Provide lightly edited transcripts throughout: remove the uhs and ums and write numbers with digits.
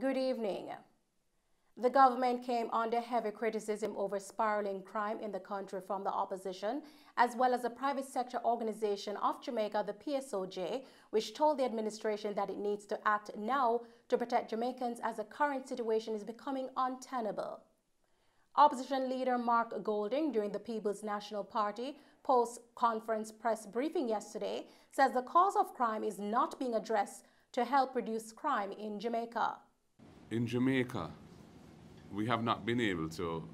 Good evening. The government came under heavy criticism over spiraling crime in the country from the opposition, as well as the private sector organization of Jamaica, the PSOJ, which told the administration that it needs to act now to protect Jamaicans as the current situation is becoming untenable. Opposition leader Mark Golding, during the People's National Party post-conference press briefing yesterday, says the cause of crime is not being addressed to help reduce crime in Jamaica. In Jamaica, we have not been able to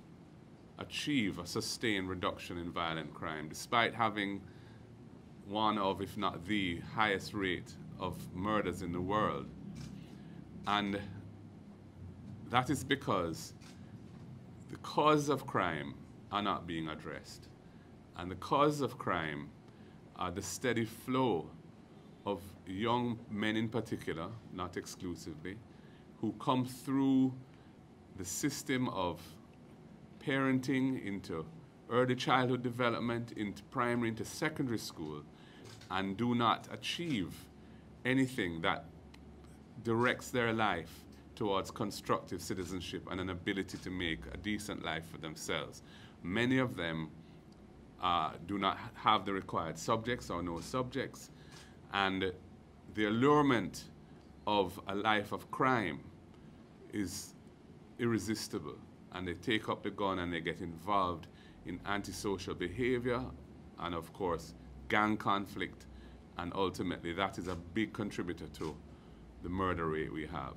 achieve a sustained reduction in violent crime, despite having one of, if not the highest rate of murders in the world. And that is because the causes of crime are not being addressed. And the causes of crime are the steady flow of young men in particular, not exclusively, who come through the system of parenting into early childhood development, into primary, into secondary school, and do not achieve anything that directs their life towards constructive citizenship and an ability to make a decent life for themselves. Many of them do not have the required subjects or no subjects, and the allurement of a life of crime is irresistible, and they take up the gun and they get involved in antisocial behavior and, of course, gang conflict, and ultimately that is a big contributor to the murder rate we have.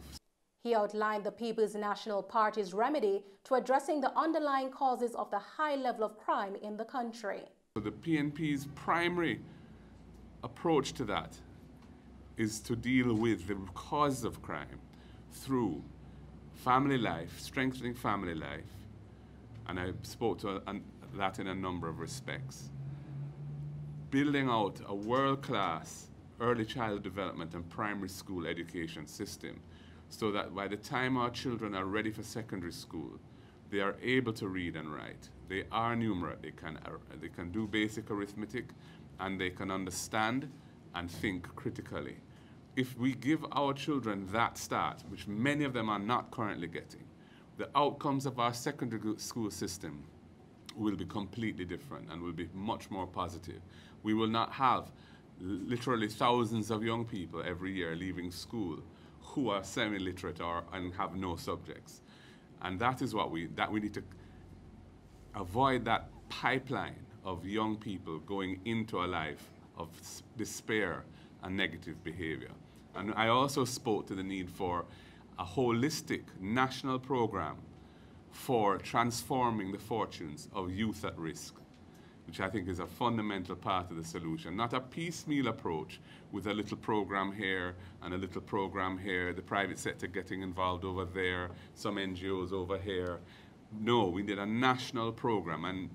He outlined the People's National Party's remedy to addressing the underlying causes of the high level of crime in the country. So the PNP's primary approach to that is to deal with the causes of crime through family life, strengthening family life, and I spoke to that in a number of respects. Building out a world-class early child development and primary school education system so that by the time our children are ready for secondary school, they are able to read and write. They are numerate, they can do basic arithmetic, and they can understand and think critically. If we give our children that start, which many of them are not currently getting, the outcomes of our secondary school system will be completely different and will be much more positive. We will not have literally thousands of young people every year leaving school who are semi-literate and have no subjects. And that is what we need to avoid, that pipeline of young people going into a life of despair and negative behavior. And I also spoke to the need for a holistic national program for transforming the fortunes of youth at risk, which I think is a fundamental part of the solution. Not a piecemeal approach with a little program here and a little program here, the private sector getting involved over there, some NGOs over here. No, we did a national program, and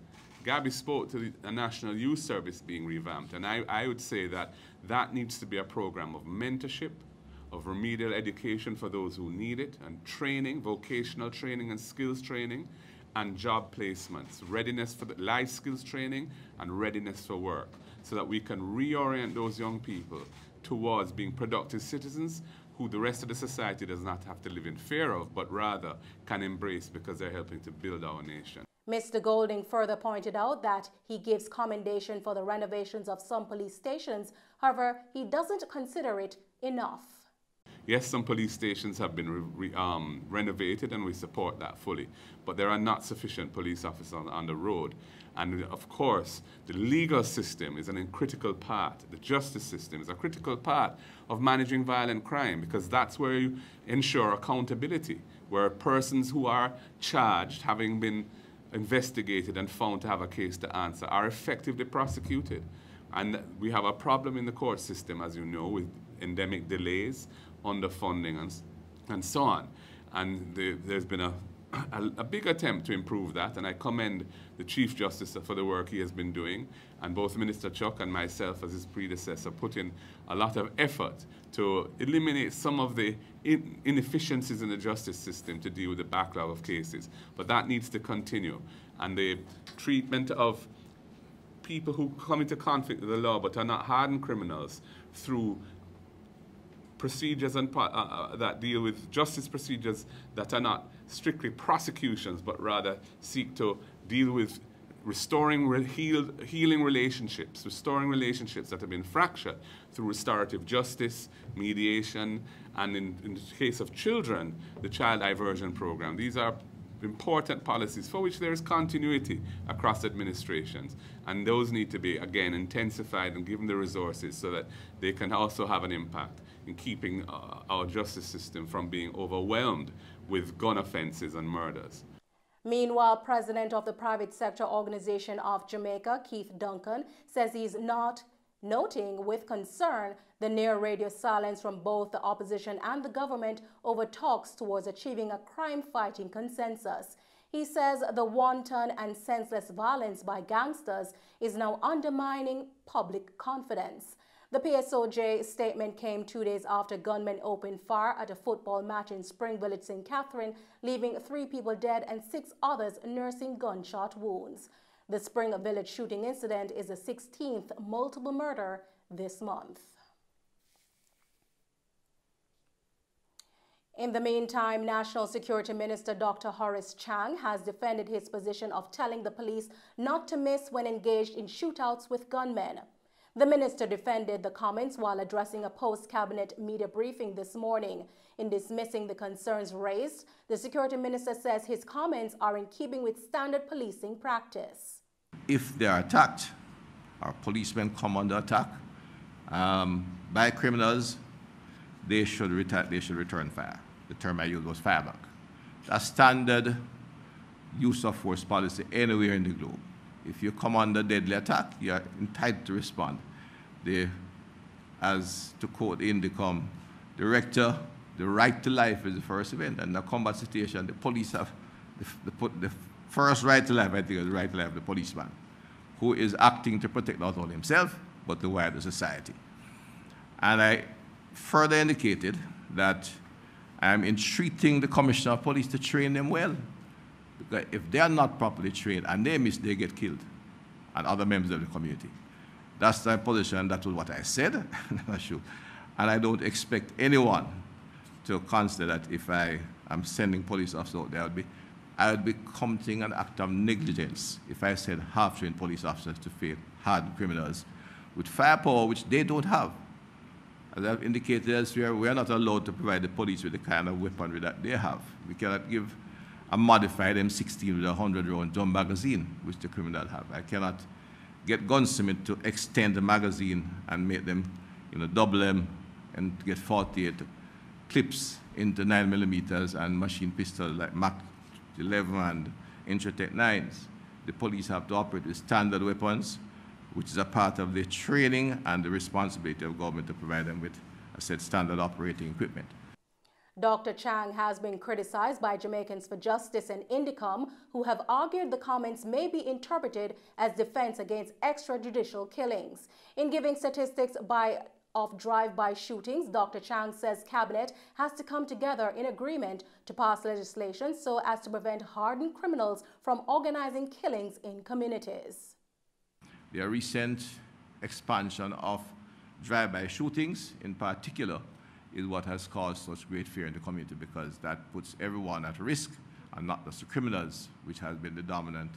Gabby spoke to a national youth service being revamped, and I would say that that needs to be a program of mentorship, of remedial education for those who need it, and training, vocational training and skills training, and job placements, readiness for the life skills training and readiness for work, so that we can reorient those young people towards being productive citizens who the rest of the society does not have to live in fear of, but rather can embrace because they're helping to build our nation. Mr. Golding further pointed out that he gives commendation for the renovations of some police stations. However, he doesn't consider it enough. Yes, some police stations have been renovated, and we support that fully. But there are not sufficient police officers on the road. And of course, the legal system is a critical part. The justice system is a critical part of managing violent crime, because that's where you ensure accountability, where persons who are charged, having been investigated and found to have a case to answer, are effectively prosecuted. And we have a problem in the court system, as you know, with endemic delays, underfunding, and so on. And there's been a big attempt to improve that, and I commend the Chief Justice for the work he has been doing, and both Minister Chuck and myself as his predecessor put in a lot of effort to eliminate some of the inefficiencies in the justice system to deal with the backlog of cases. But that needs to continue, and the treatment of people who come into conflict with the law but are not hardened criminals through procedures that deal with justice procedures that are not strictly prosecutions, but rather seek to deal with restoring, healing relationships, restoring relationships that have been fractured through restorative justice, mediation, and in the case of children, the child diversion program. These are important policies for which there is continuity across administrations, and those need to be, again, intensified and given the resources so that they can also have an impact in keeping our justice system from being overwhelmed with gun offenses and murders. Meanwhile, President of the Private Sector Organization of Jamaica, Keith Duncan, says he's not noting with concern the near radio silence from both the opposition and the government over talks towards achieving a crime-fighting consensus. He says the wanton and senseless violence by gangsters is now undermining public confidence. The PSOJ statement came 2 days after gunmen opened fire at a football match in Spring Village, St. Catherine, leaving 3 people dead and 6 others nursing gunshot wounds. The Spring Village shooting incident is the 16th multiple murder this month. In the meantime, National Security Minister Dr. Horace Chang has defended his position of telling the police not to miss when engaged in shootouts with gunmen. The minister defended the comments while addressing a post-cabinet media briefing this morning. In dismissing the concerns raised, the security minister says his comments are in keeping with standard policing practice. If they are attacked, or policemen come under attack by criminals, they should return fire. The term I use was fire back. That's standard use of force policy anywhere in the globe. If you come under deadly attack, you are entitled to respond. As to quote the Indicom director, the right to life is the first event. And in a combat situation, the police have the first right to life, I think, is the right to life of the policeman, who is acting to protect not only himself, but the wider society. And I further indicated that I am entreating the Commissioner of Police to train them well. Because if they are not properly trained and they miss, they get killed, and other members of the community. That's my position, and that was what I said. And I don't expect anyone to consider that if I am sending police officers out there, I would be committing an act of negligence if I send half-trained police officers to fight hardened criminals with firepower which they don't have. As I've indicated elsewhere, we are not allowed to provide the police with the kind of weaponry that they have. We cannot give a modified M16 with a 100-round drum magazine, which the criminal have. I cannot get gunsmiths to extend the magazine and make them, double them and get 48 clips into 9mm and machine pistols like Mach 11 and Intratec 9s. The police have to operate with standard weapons, which is a part of the training and the responsibility of government to provide them with, I said, standard operating equipment. Dr. Chang has been criticized by Jamaicans for Justice and Indicom, who have argued the comments may be interpreted as defense against extrajudicial killings. In giving statistics of drive-by shootings, Dr. Chang says Cabinet has to come together in agreement to pass legislation so as to prevent hardened criminals from organizing killings in communities. The recent expansion of drive-by shootings, in particular, is what has caused such great fear in the community, because that puts everyone at risk, and not just the criminals, which has been the dominant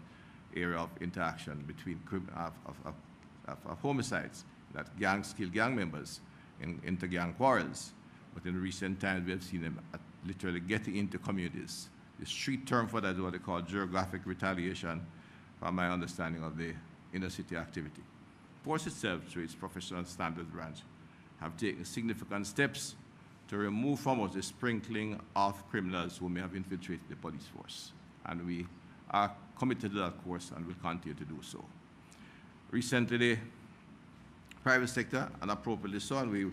area of interaction between of homicides, that gangs kill gang members in inter-gang quarrels. But in recent times, we have seen them literally getting into communities. The street term for that is what they call geographic retaliation, from my understanding of the inner city activity. Force itself, through its professional standards branch, have taken significant steps to remove from us the sprinkling of criminals who may have infiltrated the police force. And we are committed to that course and will continue to do so. Recently, the private sector, and appropriately so, and we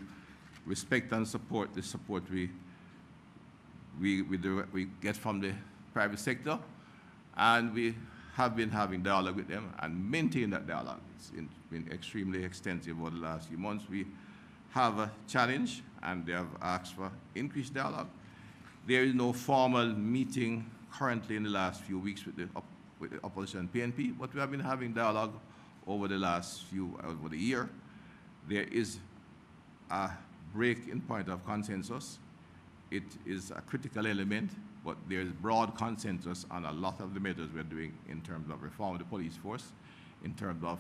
respect and support the support we get from the private sector, and we have been having dialogue with them and maintain that dialogue. It's been extremely extensive over the last few months. We have a challenge, and they have asked for increased dialogue. There is no formal meeting currently in the last few weeks with the opposition PNP, but we have been having dialogue over the last over the year. There is a breaking point of consensus. It is a critical element, but there is broad consensus on a lot of the measures we're doing in terms of reform of the police force, in terms of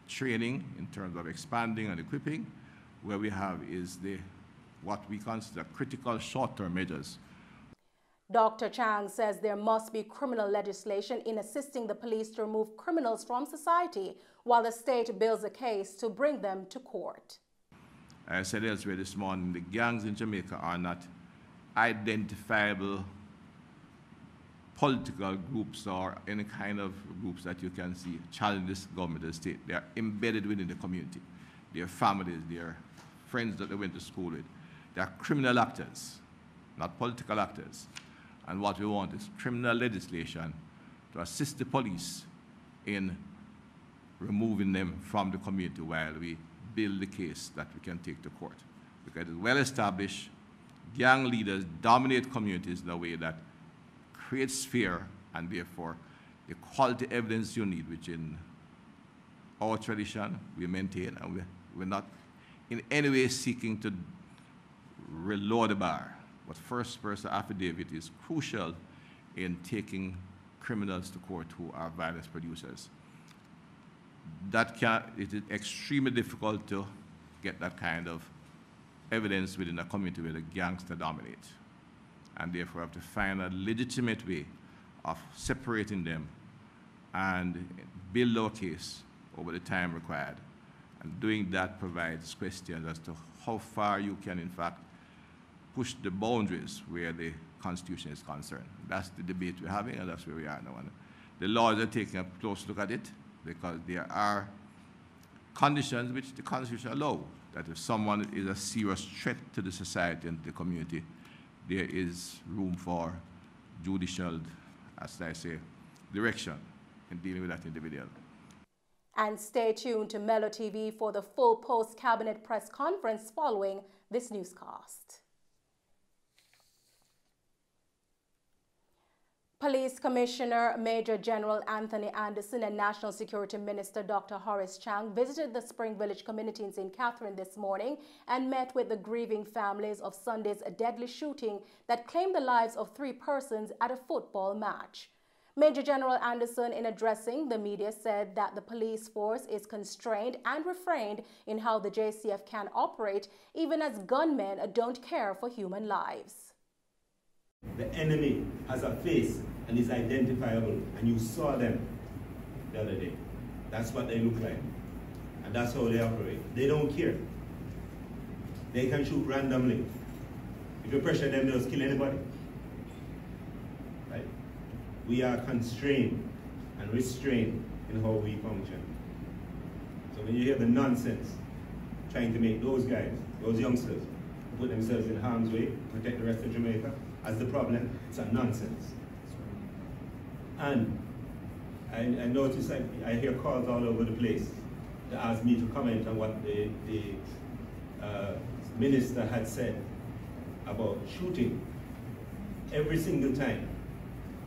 training, in terms of expanding and equipping. Where we have is what we consider critical short-term measures. Dr. Chang says there must be criminal legislation in assisting the police to remove criminals from society while the state builds a case to bring them to court. I said elsewhere this morning, the gangs in Jamaica are not identifiable political groups or any kind of groups that you can see challenge this government or the state. They are embedded within the community. Their families, their friends that they went to school with. They are criminal actors, not political actors. And what we want is criminal legislation to assist the police in removing them from the community while we build the case that we can take to court. Because it's well established, gang leaders dominate communities in a way that creates fear, and therefore the quality evidence you need, which in our tradition we maintain, and we're not in any way seeking to reload the bar. But first person affidavit is crucial in taking criminals to court who are violence producers. It is extremely difficult to get that kind of evidence within a community where the gangsters dominate. And therefore have to find a legitimate way of separating them and build our case over the time required. And doing that provides questions as to how far you can, in fact, push the boundaries where the Constitution is concerned. That's the debate we're having, and that's where we are now. And the laws are taking a close look at it, because there are conditions which the Constitution allows, that if someone is a serious threat to the society and the community, there is room for judicial, as I say, direction in dealing with that individual. And stay tuned to Mello TV for the full post-cabinet press conference following this newscast. Police Commissioner Major General Anthony Anderson and National Security Minister Dr. Horace Chang visited the Spring Village community in St. Catherine this morning and met with the grieving families of Sunday's deadly shooting that claimed the lives of 3 persons at a football match. Major General Anderson, in addressing the media, said that the police force is constrained and refrained in how the JCF can operate, even as gunmen don't care for human lives. The enemy has a face and is identifiable, and you saw them the other day. That's what they look like, and that's how they operate. They don't care. They can shoot randomly. If you pressure them, they'll kill anybody. Right? We are constrained and restrained in how we function. So when you hear the nonsense trying to make those guys, those youngsters, put themselves in harm's way, protect the rest of Jamaica, as the problem, it's a nonsense. And I notice I hear calls all over the place to ask me to comment on what the minister had said about shooting. Every single time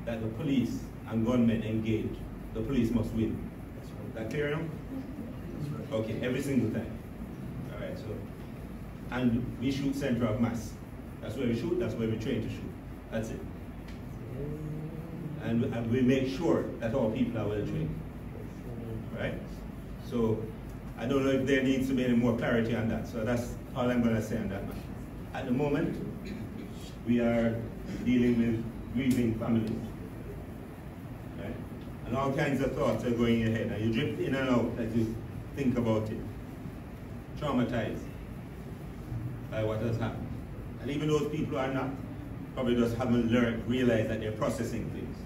that the police and gunmen engage, the police must win. Is that clear enough? Okay, every single time. All right, so, and we shoot center of mass. That's where we shoot, that's where we train to shoot. That's it. And we make sure that our people are well trained. Right? So I don't know if there needs to be any more clarity on that. So that's all I'm going to say on that matter. At the moment, we are dealing with grieving families. Right? And all kinds of thoughts are going in your head. And you drift in and out as you think about it. Traumatized by what has happened. And even those people who are not, probably just haven't realized that they're processing things.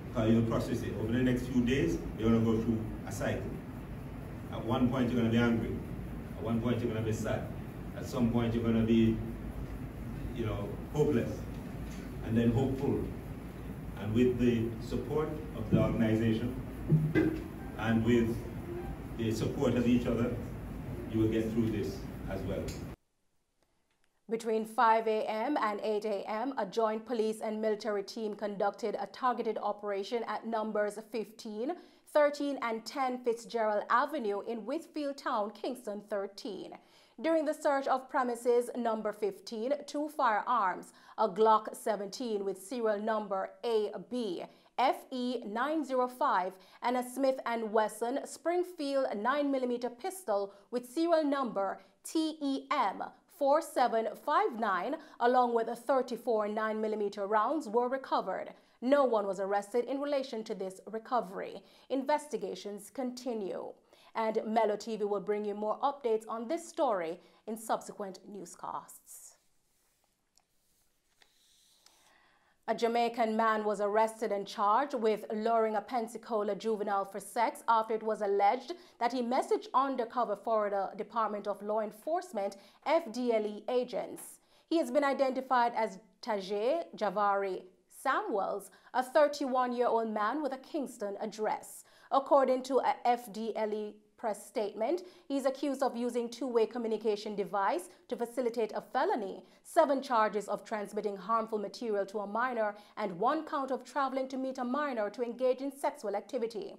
Because you'll process it. Over the next few days, you're going to go through a cycle. At one point, you're going to be angry. At one point, you're going to be sad. At some point, you're going to be, hopeless. And then hopeful. And with the support of the organization, and with the support of each other, you will get through this as well. Between 5 a.m. and 8 a.m., a joint police and military team conducted a targeted operation at numbers 15, 13, and 10 Fitzgerald Avenue in Whitfield Town, Kingston 13. During the search of premises number 15, 2 firearms, a Glock 17 with serial number AB FE905 and a Smith & Wesson Springfield 9mm pistol with serial number TEM 4759 along with 34 9mm rounds were recovered. No one was arrested in relation to this recovery. Investigations continue. And Mello TV will bring you more updates on this story in subsequent newscasts. A Jamaican man was arrested and charged with luring a Pensacola juvenile for sex after it was alleged that he messaged undercover Florida Department of Law Enforcement FDLE agents. He has been identified as Tajay Javari Samuels, a 31-year-old man with a Kingston address. According to a FDLE press statement, he is accused of using two-way communication device to facilitate a felony, 7 charges of transmitting harmful material to a minor, and 1 count of traveling to meet a minor to engage in sexual activity.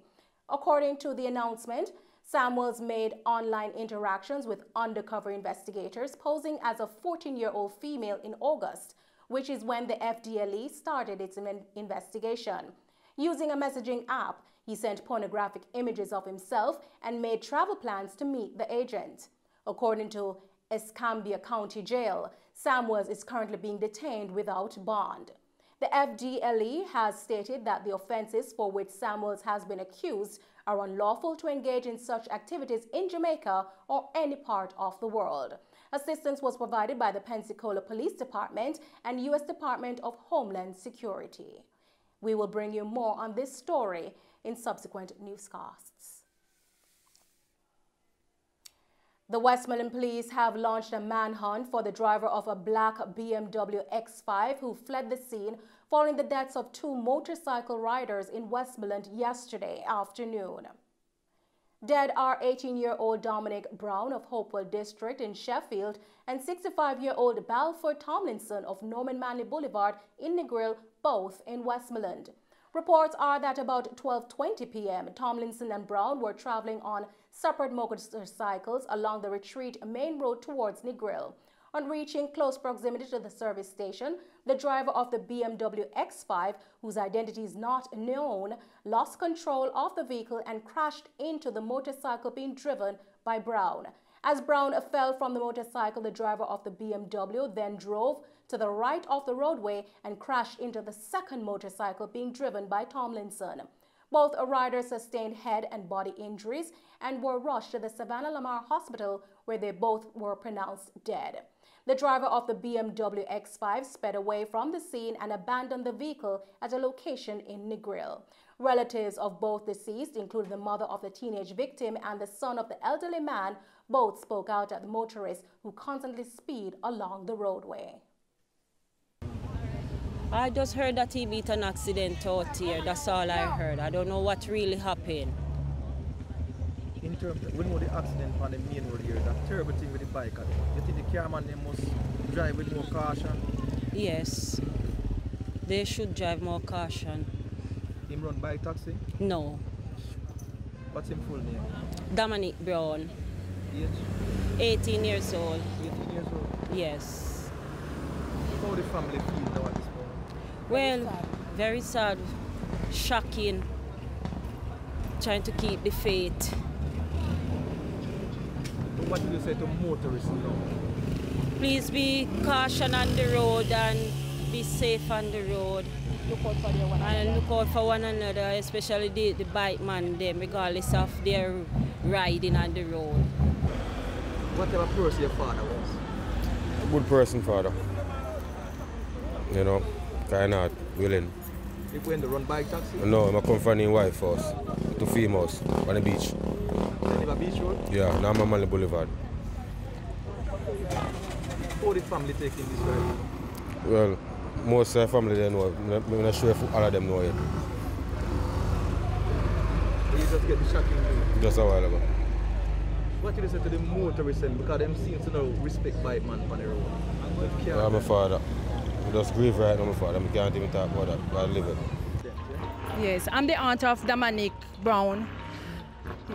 According to the announcement, Samuels made online interactions with undercover investigators posing as a 14-year-old female in August, which is when the FDLE started its investigation. Using a messaging app, he sent pornographic images of himself and made travel plans to meet the agent. According to Escambia County Jail, Samuels is currently being detained without bond. The FDLE has stated that the offenses for which Samuels has been accused are unlawful to engage in such activities in Jamaica or any part of the world. Assistance was provided by the Pensacola Police Department and U.S. Department of Homeland Security. We will bring you more on this story in subsequent newscasts. The Westmoreland police have launched a manhunt for the driver of a black BMW X5 who fled the scene following the deaths of 2 motorcycle riders in Westmoreland yesterday afternoon. Dead are 18-year-old Dominic Brown of Hopewell District in Sheffield and 65-year-old Balfour Tomlinson of Norman Manley Boulevard in Negril, both in Westmoreland. Reports are that about 12:20 p.m., Tomlinson and Brown were traveling on separate motorcycles along the Retreat main road towards Negril. On reaching close proximity to the service station, the driver of the BMW X5, whose identity is not known, lost control of the vehicle and crashed into the motorcycle being driven by Brown. As Brown fell from the motorcycle, the driver of the BMW then drove to the right of the roadway and crashed into the second motorcycle being driven by Tomlinson. Both riders sustained head and body injuries and were rushed to the Savannah Lamar Hospital, where they both were pronounced dead. The driver of the BMW X5 sped away from the scene and abandoned the vehicle at a location in Negril. Relatives of both deceased, including the mother of the teenage victim and the son of the elderly man, both spoke out at the motorists who constantly speed along the roadway. I just heard that he meet an accident out here. That's all I heard. I don't know what really happened. In terms of, we know the accident on the main road here, that terrible thing with the bike. You think the carman they must drive with more caution? Yes. They should drive more caution. Him run by taxi? No. What's his full name? Dominic Brown. Age? 18 years old. 18 years old? Yes. How the family feel now at this moment? Well, very sad, shocking, trying to keep the faith. But what do you say to motorists now? Please be cautious on the road and be safe on the road. Look out for one another. And look out for one another, especially the bike man them, regardless of their riding on the road. What type of person your father was? A good person, father. You know, kind of willing. He went to run bike taxi? No, I'm come from his wife first, to females, on the beach. They live a beach road? Yeah, now I'm on the Boulevard. How the family taking this ride? Well, most of the family they know. I'm not sure if all of them know yet. You just get the shocking news? Just a while ago. What do you say to the motorists then? Because them seem to know respect bike man on the road. Yeah, my father. I just grieve right now, my father. I can't even talk about that, but I live it. Yes, I'm the aunt of Dominic Brown.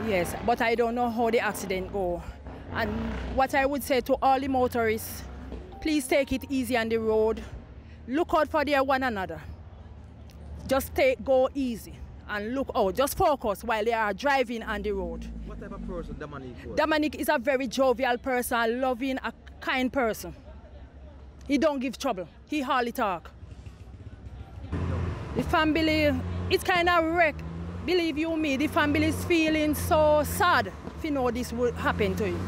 Yes, but I don't know how the accident go. And what I would say to all the motorists, please take it easy on the road. Look out for their one another. Just go easy and look out. Just focus while they are driving on the road. What type of person Dominic was? Dominic is a very jovial person, loving, a kind person. He don't give trouble. He hardly talk. The family, it's kind of wreck. Believe you me, the family is feeling so sad if you know this would happen to him,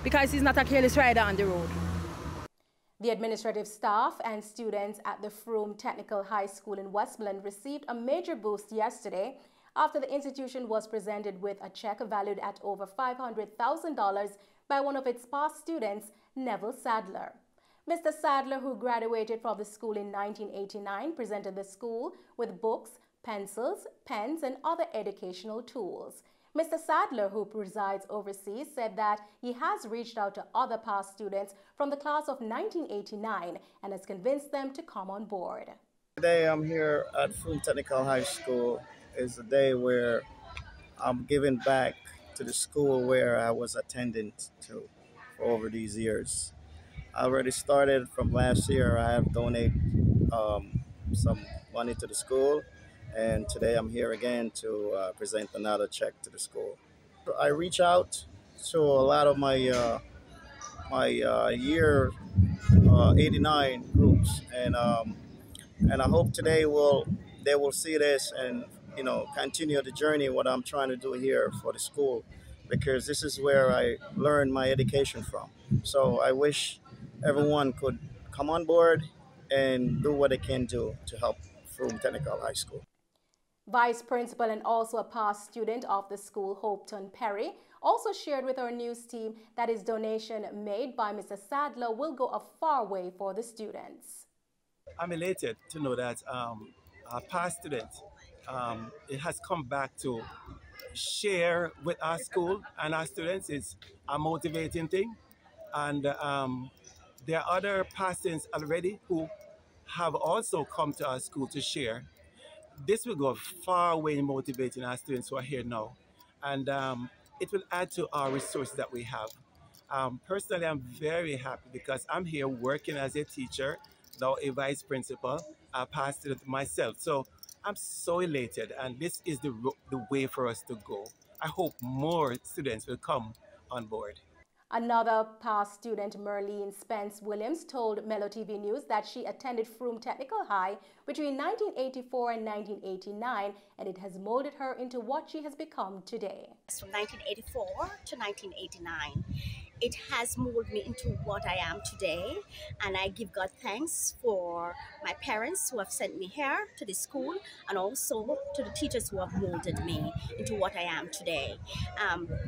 because he's not a careless rider on the road. The administrative staff and students at the Froome Technical High School in Westmoreland received a major boost yesterday after the institution was presented with a check valued at over $500,000 by one of its past students, Neville Sadler. Mr. Sadler, who graduated from the school in 1989, presented the school with books, pencils, pens, and other educational tools. Mr. Sadler, who presides overseas, said that he has reached out to other past students from the class of 1989 and has convinced them to come on board. Today I'm here at Froome Technical High School. It's a day where I'm giving back to the school where I was attending to for over these years. I already started from last year. I have donated some money to the school, and today I'm here again to present another check to the school. I reach out to a lot of my year 89 groups, and I hope today they will see this and continue the journey what I'm trying to do here for the school, because this is where I learned my education from. So I wish everyone could come on board and do what they can do to help Froome Technical High School. Vice Principal and also a past student of the school, Hopeton Perry, also shared with our news team that his donation made by Mr. Sadler will go a far way for the students. I'm elated to know that our past student, it has come back to share with our school and our students. Is a motivating thing. And there are other past students already who have also come to our school to share. This will go far way in motivating our students who are here now. And it will add to our resources that we have. Personally, I'm very happy because I'm here working as a teacher, now a vice principal, a past student myself. So I'm so elated, and this is the way for us to go. I hope more students will come on board. Another past student, Merlene Spence Williams, told Mello TV News that she attended Froome Technical High between 1984 and 1989, and it has molded her into what she has become today. From 1984 to 1989, it has molded me into what I am today, and I give God thanks for my parents who have sent me here to this school, and also to the teachers who have molded me into what I am today.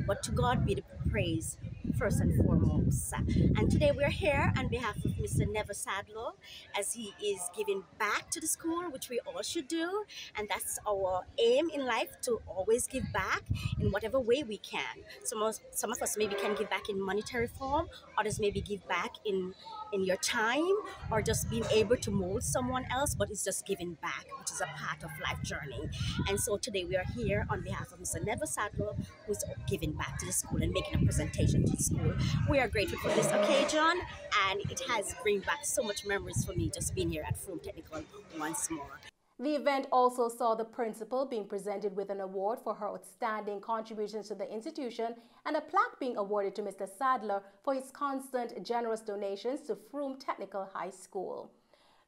But to God be the praise, first and foremost. And today we're here on behalf of Mr. Neville Sadler, as he is giving back to the school, which we all should do. And that's our aim in life, to always give back in whatever way we can. Some of us maybe can give back in monetary form, others maybe give back in your time, or just being able to mold someone else, but it's just giving back, which is a part of life journey. And so today we are here on behalf of Mr. Neville Sadler, who's giving back to the school and making a presentation to the school. We are grateful for this occasion, and it has bring back so much memories for me just being here at Froome Technical once more. The event also saw the principal being presented with an award for her outstanding contributions to the institution and a plaque being awarded to Mr. Sadler for his constant generous donations to Froome Technical High School.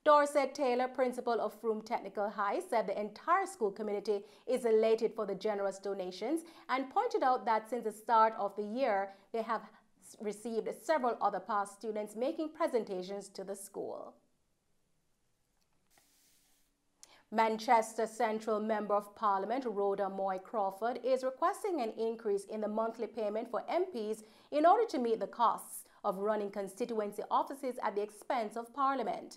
Dorset Taylor, principal of Froome Technical High, said the entire school community is elated for the generous donations and pointed out that since the start of the year, they have received several other past students making presentations to the school. Manchester Central Member of Parliament Rhoda Moy Crawford is requesting an increase in the monthly payment for MPs in order to meet the costs of running constituency offices at the expense of Parliament.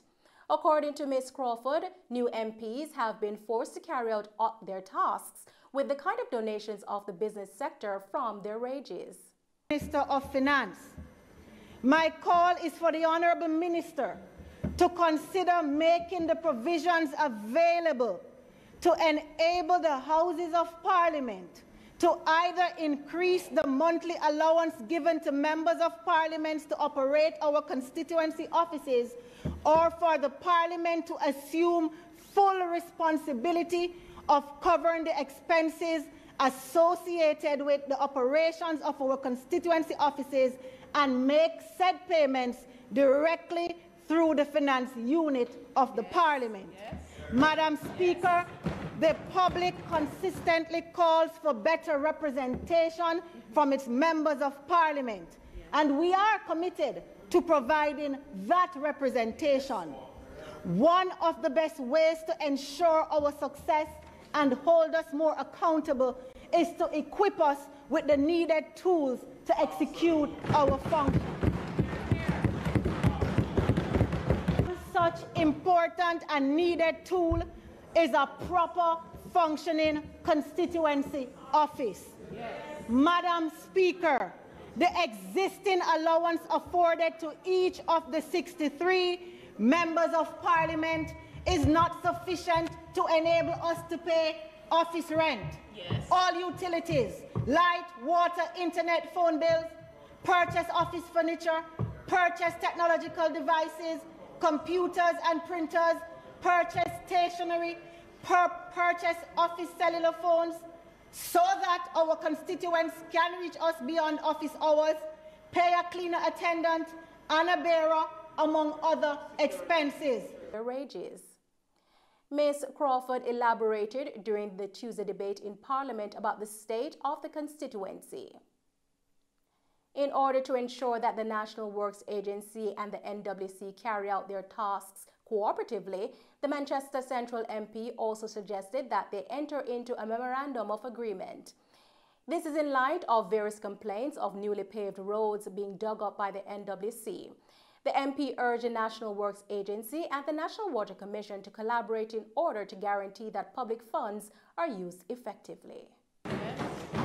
According to Ms. Crawford, new MPs have been forced to carry out their tasks with the kind of donations of the business sector from their wages. Minister of Finance, my call is for the Honourable Minister to consider making the provisions available to enable the Houses of Parliament to either increase the monthly allowance given to members of parliament to operate our constituency offices, or for the parliament to assume full responsibility of covering the expenses associated with the operations of our constituency offices and make said payments directly through the finance unit of the parliament. Madam Speaker, the public consistently calls for better representation from its members of parliament, and we are committed to providing that representation. One of the best ways to ensure our success and hold us more accountable is to equip us with the needed tools to execute our function. Such important and needed tool is a proper functioning constituency office. Madam Speaker, the existing allowance afforded to each of the 63 members of parliament is not sufficient to enable us to pay office rent, all utilities, light, water, internet, phone bills, purchase office furniture, purchase technological devices, computers and printers, purchase stationery, purchase office cellular phones, so that our constituents can reach us beyond office hours, pay a cleaner attendant and a bearer, among other expenses. Wages. Ms. Crawford elaborated during the Tuesday debate in Parliament about the state of the constituency. In order to ensure that the National Works Agency and the NWC carry out their tasks cooperatively, the Manchester Central MP also suggested that they enter into a memorandum of agreement. This is in light of various complaints of newly paved roads being dug up by the NWC. The MP urged the National Works Agency and the National Water Commission to collaborate in order to guarantee that public funds are used effectively.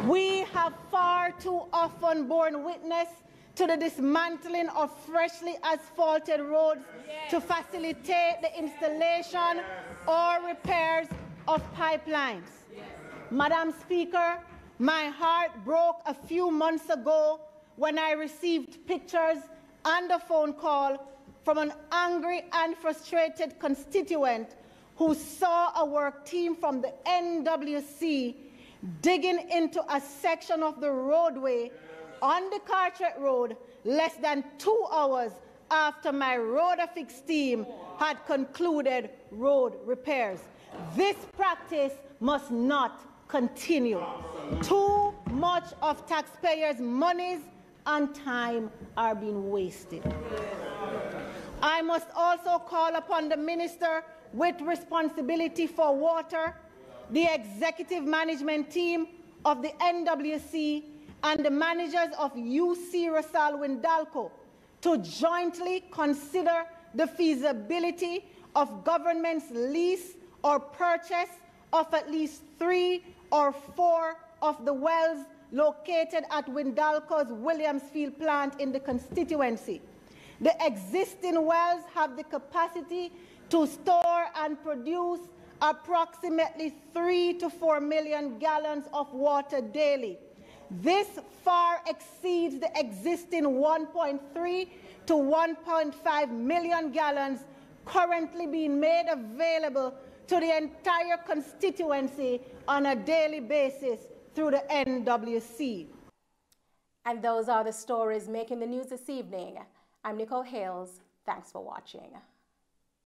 We have far too often borne witness to the dismantling of freshly asphalted roads to facilitate the installation or repairs of pipelines. Madam Speaker, my heart broke a few months ago when I received pictures and a phone call from an angry and frustrated constituent who saw a work team from the NWC digging into a section of the roadway on the Carteret Road less than 2 hours after my road affix team had concluded road repairs. This practice must not continue. Too much of taxpayers' monies and time are being wasted. I must also call upon the minister with responsibility for water, the executive management team of the NWC, and the managers of UC Rosal Windalco to jointly consider the feasibility of government's lease or purchase of at least 3 or 4 of the wells located at Windalco's Williamsfield plant in the constituency. The existing wells have the capacity to store and produce approximately 3 to 4 million gallons of water daily. This far exceeds the existing 1.3 to 1.5 million gallons currently being made available to the entire constituency on a daily basis through the NWC. And those are the stories making the news this evening. I'm Nicole Hales. Thanks for watching.